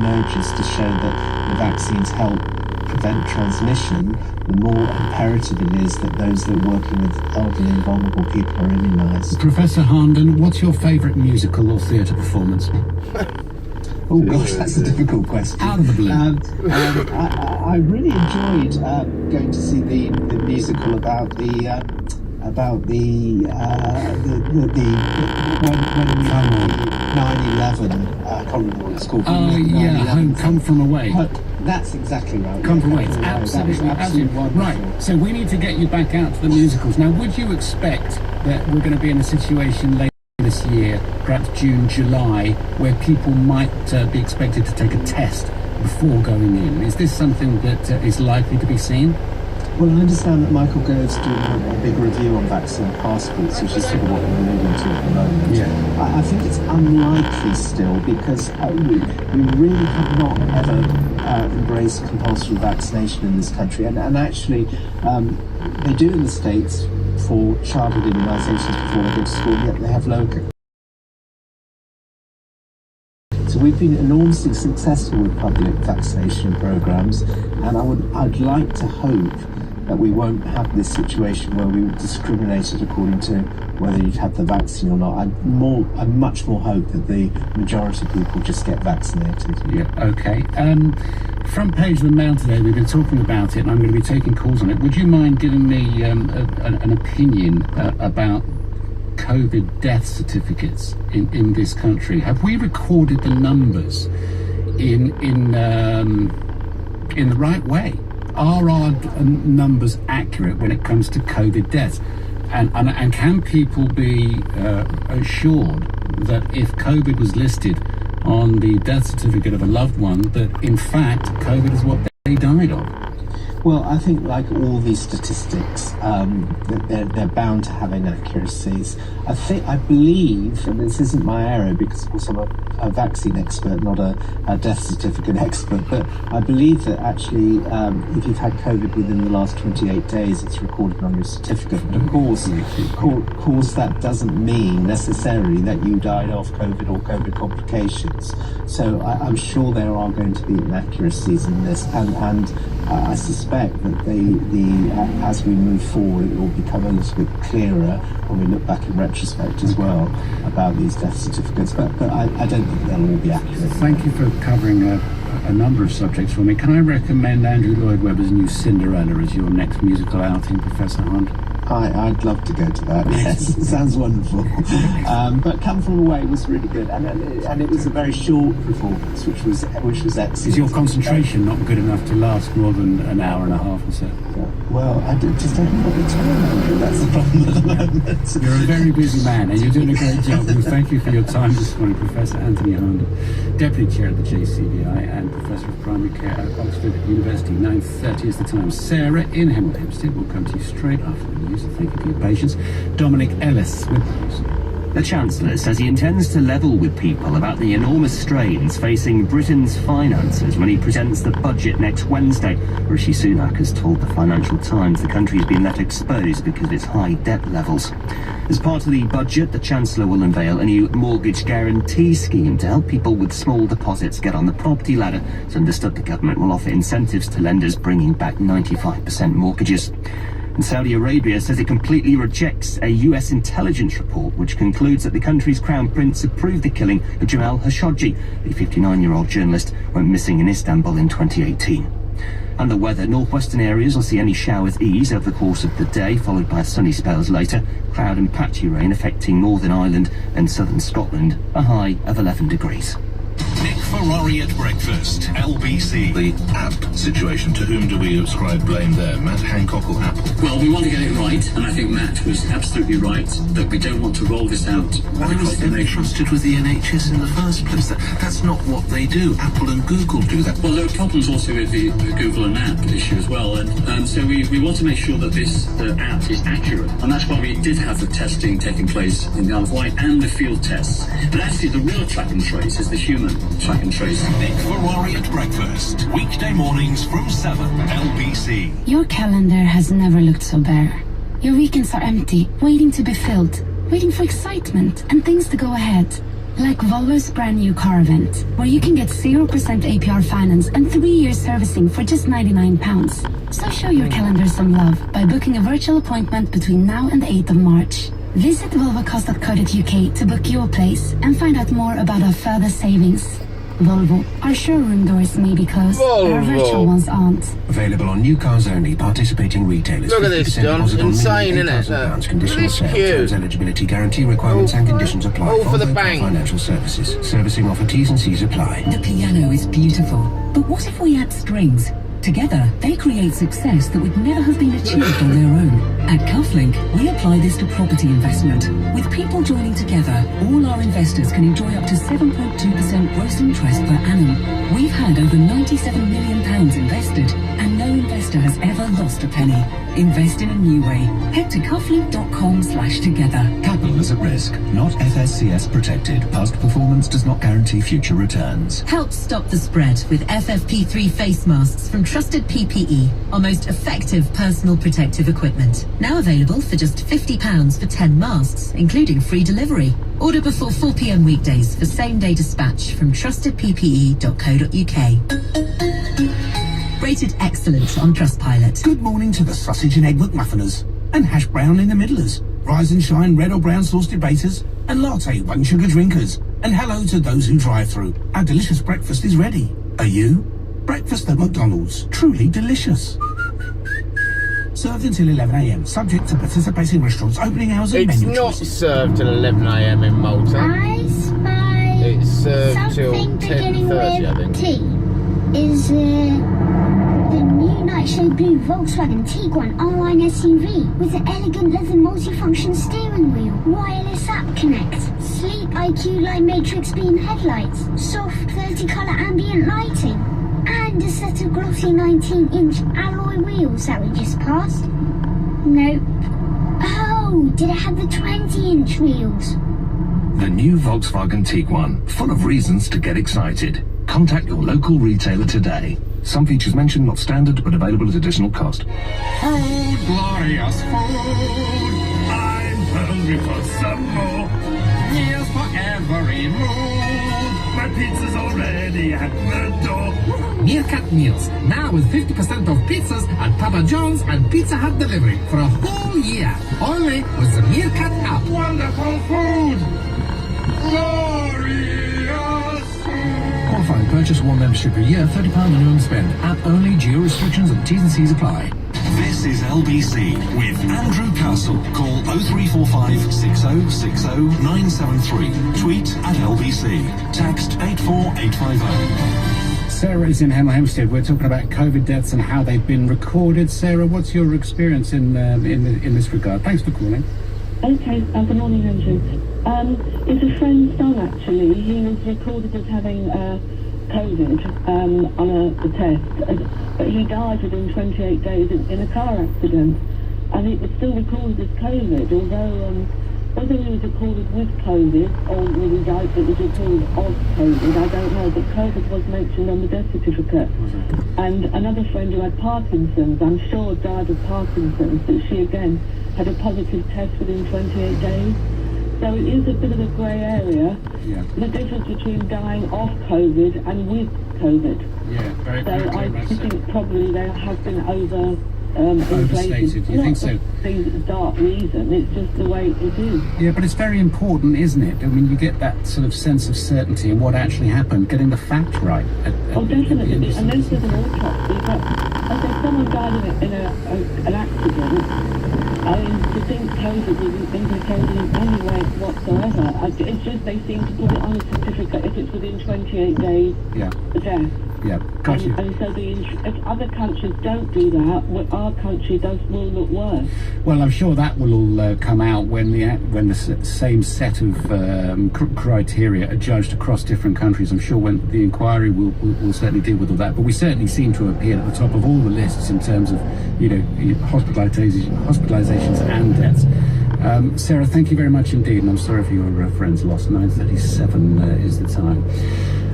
emerges to show that the vaccines help prevent transmission, the more imperative it is that those that are working with elderly and vulnerable people are immunised. Professor Harnden, what's your favourite musical or theatre performance? Oh gosh, that's a difficult question. Out of the blue. I really enjoyed going to see the musical about the when we had the 9/11. I can't remember what it's called. Come From Away. That's exactly right. Come From Away. It's absolutely wonderful. Right. So we need to get you back out to the musicals. Now, would you expect that we're going to be in a situation later this year, perhaps June, July, where people might be expected to take a test before going in? Is this something that is likely to be seen? Well, I understand that Michael Gove's doing a big review on vaccine passports, which is sort of what we're alluding to at the moment. Yeah. I think it's unlikely still because we really have not ever embraced compulsory vaccination in this country. And actually, they do in the States for childhood immunisations before they go to school, yet they have low. So we've been enormously successful with public vaccination programs, and I'd like to hope that we won't have this situation where we were discriminated according to whether you'd had the vaccine or not. I much more hope that the majority of people just get vaccinated. Yeah, okay. Front page of the Mail today, we've been talking about it, and I'm going to be taking calls on it. Would you mind giving me an opinion about COVID death certificates in this country? Have we recorded the numbers in the right way? Are our numbers accurate when it comes to COVID deaths? And can people be assured that if COVID was listed on the death certificate of a loved one, that in fact COVID is what they died of? Well, I think like all these statistics, they're bound to have inaccuracies. I believe, and this isn't my area because of course I'm a vaccine expert, not a death certificate expert, but I believe that actually if you've had COVID within the last 28 days, it's recorded on your certificate. But of course that doesn't mean necessarily that you died of COVID or COVID complications. So I'm sure there are going to be inaccuracies in this, and I suspect that as we move forward, it will become a little bit clearer when we look back in retrospect as well about these death certificates. But I don't think they'll all be accurate. Thank you for covering a number of subjects for me. Can I recommend Andrew Lloyd Webber's new Cinderella as your next musical outing, Professor Hunt? I'd love to go to that. Yes, it sounds wonderful. But Come From Away was really good, and it was a very short performance, which was excellent. Is your concentration not good enough to last more than an hour and a half or so? Yeah. Well, I just don't have the time, Andrew. That's the problem at the moment. You're a very busy man, and you're doing a great job. And thank you for your time this morning, Professor Anthony Harnden, Deputy Chair at the JCVI and Professor of Primary Care at Oxford University. 9:30 is the time. Sarah in Hemel Hempstead will come to you straight after the news. Thank you for your patience. Dominic Ellis with the news. The Chancellor says he intends to level with people about the enormous strains facing Britain's finances when he presents the budget next Wednesday. Rishi Sunak has told the Financial Times the country has been left exposed because of its high debt levels. As part of the budget, the Chancellor will unveil a new mortgage guarantee scheme to help people with small deposits get on the property ladder. It's understood the government will offer incentives to lenders bringing back 95% mortgages. And Saudi Arabia says it completely rejects a US intelligence report which concludes that the country's crown prince approved the killing of Jamal Khashoggi. The 59-year-old journalist went missing in Istanbul in 2018. And the weather, northwestern areas will see any showers ease over the course of the day, followed by sunny spells later. Cloud and patchy rain affecting Northern Ireland and southern Scotland, a high of 11 degrees. Nick Ferrari at breakfast, LBC. The app situation, to whom do we ascribe blame there? Matt Hancock or Apple? Well, we want to get it right, and I think Matt was absolutely right that we don't want to roll this out Why was it trusted with the NHS in the first place? That's not what they do. Apple and Google do that. Well, there are problems also with the Google and app issue as well, and so we want to make sure that this app is accurate, and that's why we did have the testing taking place in the Isle of Wight and the field tests. But actually, the real track and trace is the human track and trace. Nick Ferrari at breakfast, weekday mornings from 7, LBC. Your calendar has never looked so bare. Your weekends are empty, waiting to be filled, waiting for excitement and things to go ahead. Like Volvo's brand new car event, where you can get 0% APR finance and 3 years servicing for just £99. So show your calendar some love by booking a virtual appointment between now and the 8th of March. Visit volvocars.co.uk to book your place and find out more about our further savings. Volvo, our showroom doors may be closed, but our virtual ones aren't. Available on new cars only, participating retailers. Look at this, John. Insane, isn't it? Conditional sale, terms, eligibility, guarantee requirements and conditions apply. All for the bank. Financial services. Servicing offer, T's and C's apply. The piano is beautiful, but what if we add strings? Together, they create success that would never have been achieved on their own. At Cufflink, we apply this to property investment. With people joining together, all our investors can enjoy up to 7.2% gross interest per annum. We've had over £97 million invested, and no investor has ever lost a penny. Invest in a new way. Head to cufflink.com/together. Capital is at risk, not FSCS protected. Past performance does not guarantee future returns. Help stop the spread with FFP3 face masks from Trusted PPE, our most effective personal protective equipment. Now available for just £50 for 10 masks, including free delivery. Order before 4 p.m. weekdays for same-day dispatch from trustedppe.co.uk. Rated excellent on Trustpilot. Good morning to the sausage and egg McMuffiners, and hash brown in the middlers, rise and shine red or brown sauce debaters, and latte one sugar drinkers. And hello to those who drive through. Our delicious breakfast is ready. Are you? Breakfast at McDonald's. Truly delicious. Served until 11 a.m. Subject to participating restaurants' opening hours and It's menu not choices. served till 11 a.m. in Malta. I spy It's served till something beginning 10:30, I with think. T. Is the new Nitro Blue Volkswagen Tiguan online SUV with an elegant leather multifunction steering wheel, wireless app connect, sleek IQ Line Matrix beam headlights, soft 30-colour ambient lighting, and a set of glossy 19-inch alloy wheels that we just passed. Nope. Oh, did it have the 20-inch wheels? The new Volkswagen Tiguan, full of reasons to get excited. Contact your local retailer today. Some features mentioned, not standard, but available at additional cost. Food, glorious food. I'm hungry for some more. Meals for every mood. My pizza's already at the door. Meerkat Meals, now with 50% off pizzas at Papa John's and Pizza Hut delivery for a whole year. Only with the Meerkat app. Wonderful food. Glorious. Qualifying purchase, one membership a year, £30 minimum spend. App only, geo restrictions and T's and C's apply. This is LBC with Andrew Castle. Call 0345 6060 973. Tweet at LBC. Text 84850. Sarah is in Hemel Hempstead. We're talking about COVID deaths and how they've been recorded. Sarah, what's your experience in this regard? Thanks for calling. Okay, good morning, Andrew. It's a friend's son, actually. He was recorded as having COVID on a test, but he died within 28 days in a car accident, and it was still recorded as COVID, although whether he was recorded with COVID or whether he died it was recorded of COVID, I don't know, but COVID was mentioned on the death certificate. And another friend who had Parkinson's, I'm sure died of Parkinson's, but she again had a positive test within 28 days. So it is a bit of a grey area, the difference between dying of COVID and with COVID. Yeah, very, so very I much so. think probably they have been overstated. Overstated, you think so? The dark reason, it's just the way it is. Yeah, but it's very important, isn't it? I mean, you get that sort of sense of certainty in what actually happened, getting the facts right. Definitely, and then there's an autopsy, but if someone died in an accident, I mean, to think COVID isn't implicated in any way whatsoever. It's just they seem to put it on a certificate if it's within 28 days of death. Yeah, got you. And so if other countries don't do that, our country will look worse. Well, I'm sure that will all come out when the same set of criteria are judged across different countries. I'm sure when the inquiry will certainly deal with all that. But we certainly seem to appear at the top of all the lists in terms of hospitalizations and deaths. Sarah, thank you very much indeed, and I'm sorry for your friend's loss. 9:37 is the time.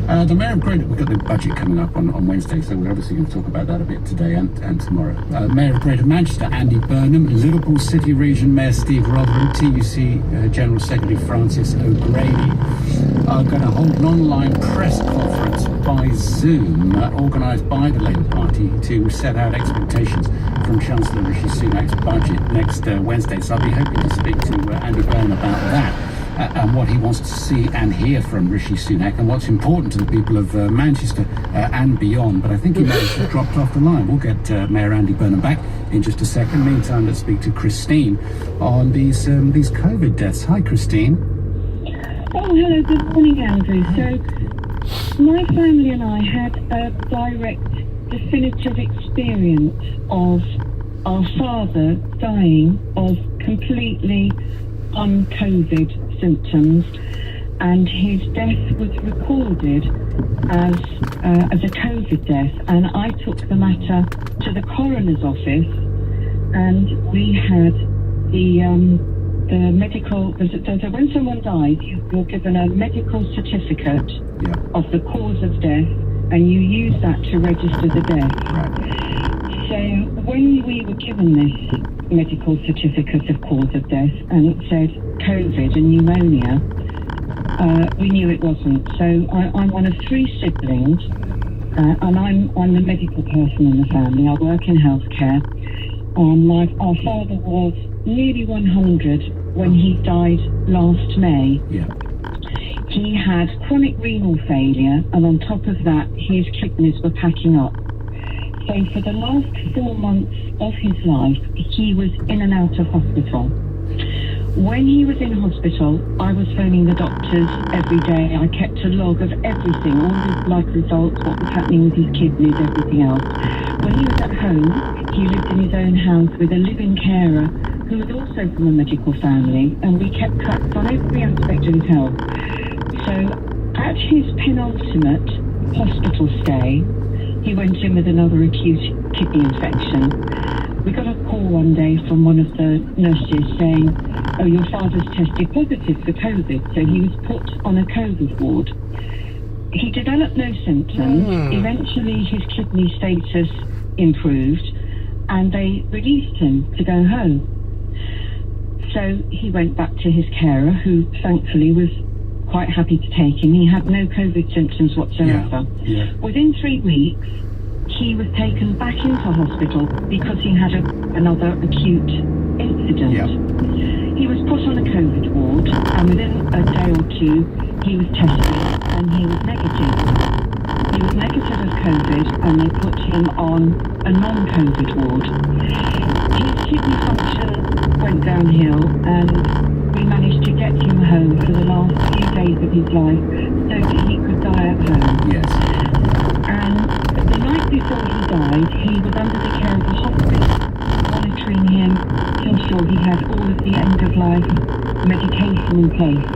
The Mayor of Greater, we've got the budget coming up on Wednesday, so we're obviously going to talk about that a bit today and tomorrow. Mayor of Greater Manchester, Andy Burnham, Liverpool City Region Mayor Steve Rotherham, TUC General Secretary Francis O'Grady are going to hold an online press conference by Zoom, organised by the Labour Party to set out expectations from Chancellor Rishi Sunak's budget next Wednesday. So I'll be hoping to speak to Andy Burnham about that. And what he wants to see and hear from Rishi Sunak and what's important to the people of Manchester and beyond. But I think he may have dropped off the line. We'll get Mayor Andy Burnham back in just a second. Meantime, let's speak to Christine on these COVID deaths. Hi, Christine. Oh, hello. Good morning, Andrew. So my family and I had a direct, definitive experience of our father dying of completely un-COVID symptoms, and his death was recorded as a COVID death, and I took the matter to the coroner's office, and we had the medical. So when someone dies, you're given a medical certificate of the cause of death, and you use that to register the death. So when we were given this medical certificate of cause of death, and it said COVID and pneumonia, we knew it wasn't. So I'm one of 3 siblings, and I'm the medical person in the family. I work in healthcare. Our father was nearly 100 when he died last May. He had chronic renal failure, and on top of that, his kidneys were packing up. So for the last 4 months of his life, he was in and out of hospital. When he was in hospital, I was phoning the doctors every day. I kept a log of everything, all his blood results, what was happening with his kidneys, everything else. When he was at home, he lived in his own house with a living carer who was also from a medical family, and we kept tracks on every aspect of his health. So at his penultimate hospital stay, he went in with another acute kidney infection. We got a call one day from one of the nurses saying, oh, your father's tested positive for COVID, so he was put on a COVID ward. He developed no symptoms. Eventually his kidney status improved, and they released him to go home. So he went back to his carer, who thankfully was quite happy to take him. He had no COVID symptoms whatsoever. Within 3 weeks, he was taken back into hospital because he had another acute incident. He was put on a COVID ward, and within a day or 2, he was tested, and he was negative. He was negative of COVID, and they put him on a non-COVID ward. His kidney function went downhill, and we managed to get him home for the last few days of his life so that he could die at home. And the night before he died, he was under the care of the hospice, monitoring him to ensure he had all of the end-of-life medication in place,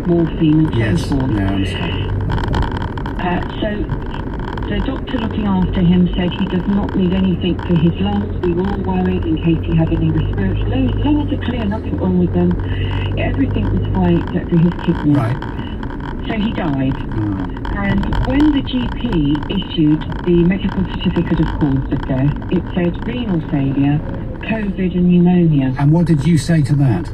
morphine and so forth. So the doctor looking after him said he does not need anything for his lungs. We were all worried in case he had any respiratory. His lungs are clear, nothing wrong with them. Everything was fine except for his kidneys. So he died. And when the GP issued the medical certificate of cause of death, it said renal failure, COVID and pneumonia. And what did you say to that?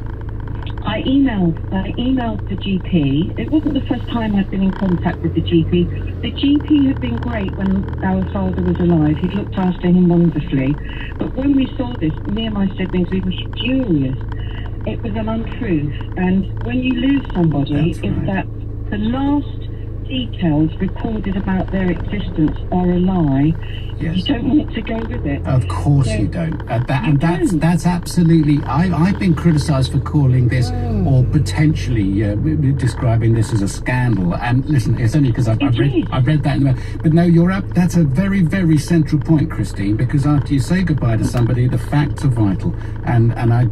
I emailed the GP. It wasn't the first time I'd been in contact with the GP. The GP had been great when our father was alive. He'd looked after him wonderfully. But when we saw this, me and my siblings, we were furious. It was an untruth. And when you lose somebody, it's that the last details recorded about their existence are a lie. You don't want to go with it. Of course you don't. That's absolutely. I've been criticised for calling this, or potentially describing this as a scandal. And listen, it's only because I've read that. But no, you're up. That's a very, very central point, Christine. Because after you say goodbye to somebody, the facts are vital. And I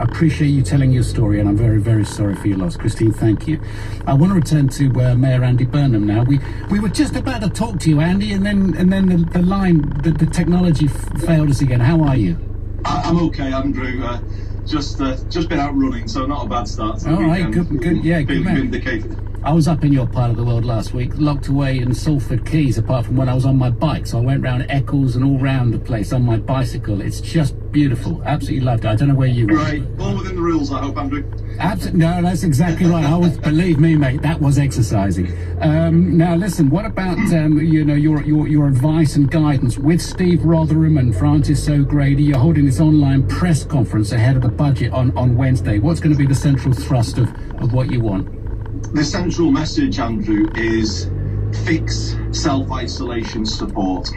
appreciate you telling your story. And I'm very, very sorry for your loss, Christine. Thank you. I want to return to Mayor Andy Burnham now. We were just about to talk to you, Andy, and then the line. The technology failed us again. How are you? I'm okay, Andrew. Just been out running, so not a bad start. All right, good. Yeah, feeling good man. Vindicated. I was up in your part of the world last week, locked away in Salford Keys, apart from when I was on my bike. So I went round Eccles and all round the place on my bicycle. It's just beautiful. Absolutely loved it. I don't know where you were. Great. All within the rules, I hope, Andrew. Absolutely. No, that's exactly right. Believe me, mate, that was exercising. Now, listen, what about, your advice and guidance with Steve Rotherham and Francis O'Grady? You're holding this online press conference ahead of the budget on Wednesday. What's going to be the central thrust of what you want? The central message, Andrew, is fix self-isolation support.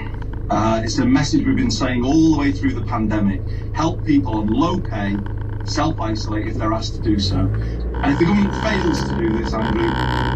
It's a message we've been saying all the way through the pandemic. Help people on low pay self-isolate if they're asked to do so. And if the government fails to do this, Andrew,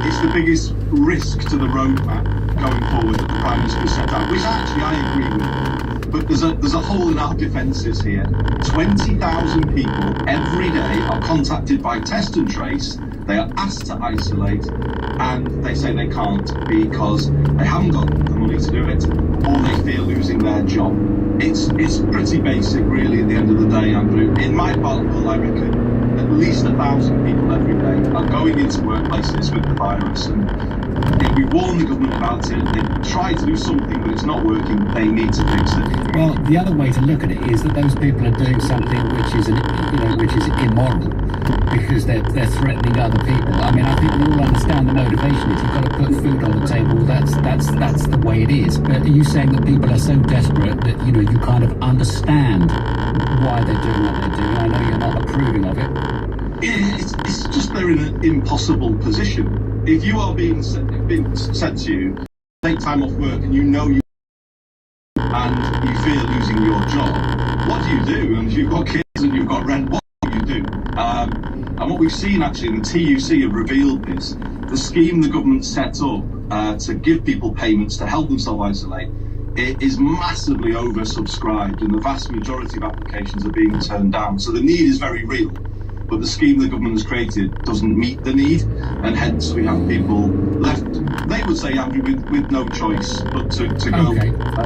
it's the biggest risk to the roadmap going forward that the Prime Minister set out, which actually I agree with. But there's a hole in our defences here. 20,000 people every day are contacted by Test and Trace. They are asked to isolate, and they say they can't because they haven't got the money to do it, or they fear losing their job. It's pretty basic, really, at the end of the day, Andrew. In my part of the world, I reckon at least 1,000 people every day are going into workplaces with the virus, and we warn the government about it. They try to do something, but it's not working. They need to fix it. Well, the other way to look at it is that those people are doing something which is immoral, because they're threatening other people. I mean, I think we all understand the motivation. If you've got to put food on the table, that's the way it is. But are you saying that people are so desperate that you kind of understand why they're doing what they're doing? I know you're not approving of it. It's just they're in an impossible position. If you are being said to you, take time off work, and you know you fear losing your job, what do? And if you've got kids and you've got rent, what do? And what we've seen actually, and the TUC have revealed this, the scheme the government set up to give people payments to help them self-isolate, it is massively oversubscribed, and the vast majority of applications are being turned down. So the need is very real, but the scheme the government has created doesn't meet the need, and hence we have people left, they would say, Andrew, with no choice but to go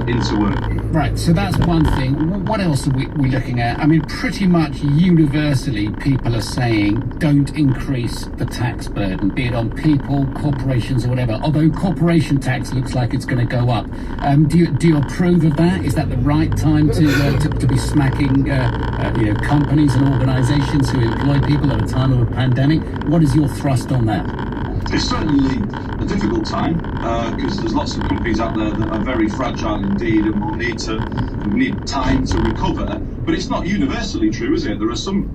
into work. Right, so that's one thing. What else are we looking at? I mean, pretty much universally, people are saying don't increase the tax burden, be it on people, corporations, or whatever. Although corporation tax looks like it's going to go up. Do you approve of that? Is that the right time to be smacking companies and organisations who employ people at a time of a pandemic? What is your thrust on that? It's certainly a difficult time because there's lots of companies out there that are very fragile indeed and will need time to recover. But it's not universally true, is it? There are some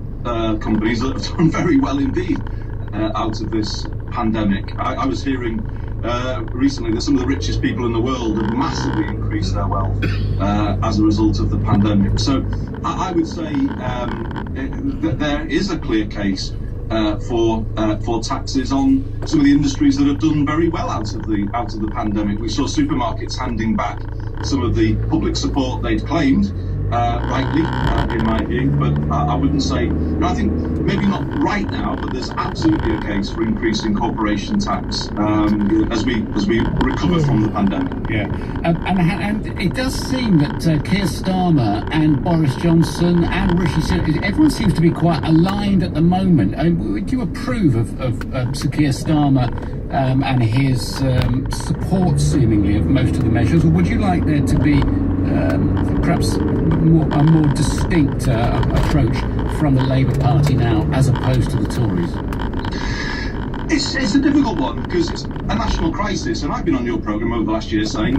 companies that have done very well indeed out of this pandemic. I was hearing recently that some of the richest people in the world have massively increased their wealth as a result of the pandemic. So I would say that there is a clear case for taxes on some of the industries that have done very well out of the pandemic. We saw supermarkets handing back some of the public support they'd claimed, rightly, in my view. But I wouldn't say. I think maybe not right now, but there's absolutely a case for increasing corporation tax as we recover from the pandemic. Yeah, and it does seem that Keir Starmer and Boris Johnson and Rishi Sunak, everyone seems to be quite aligned at the moment. Would you approve of Sir Keir Starmer and his support, seemingly, of most of the measures, or would you like there to be perhaps a more distinct approach from the Labour Party now, as opposed to the Tories? It's a difficult one because it's a national crisis, and I've been on your programme over the last year saying,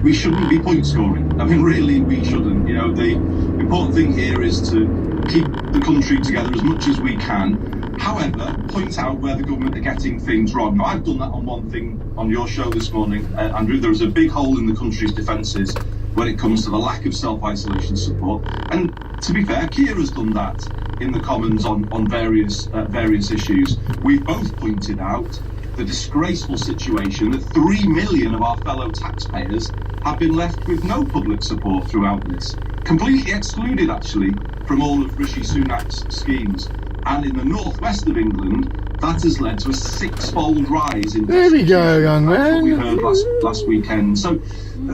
we shouldn't be point scoring. I mean, really, we shouldn't. The important thing here is to keep the country together as much as we can. However, point out where the government are getting things wrong. Now, I've done that on one thing on your show this morning, Andrew. There is a big hole in the country's defences when it comes to the lack of self-isolation support. And to be fair, Keir has done that in the Commons on various issues. We've both pointed out the disgraceful situation that 3 million of our fellow taxpayers have been left with no public support throughout this. Completely excluded, actually, from all of Rishi Sunak's schemes. And in the northwest of England, that has led to a 6-fold rise in... There we go, young man. That's what we heard last weekend. So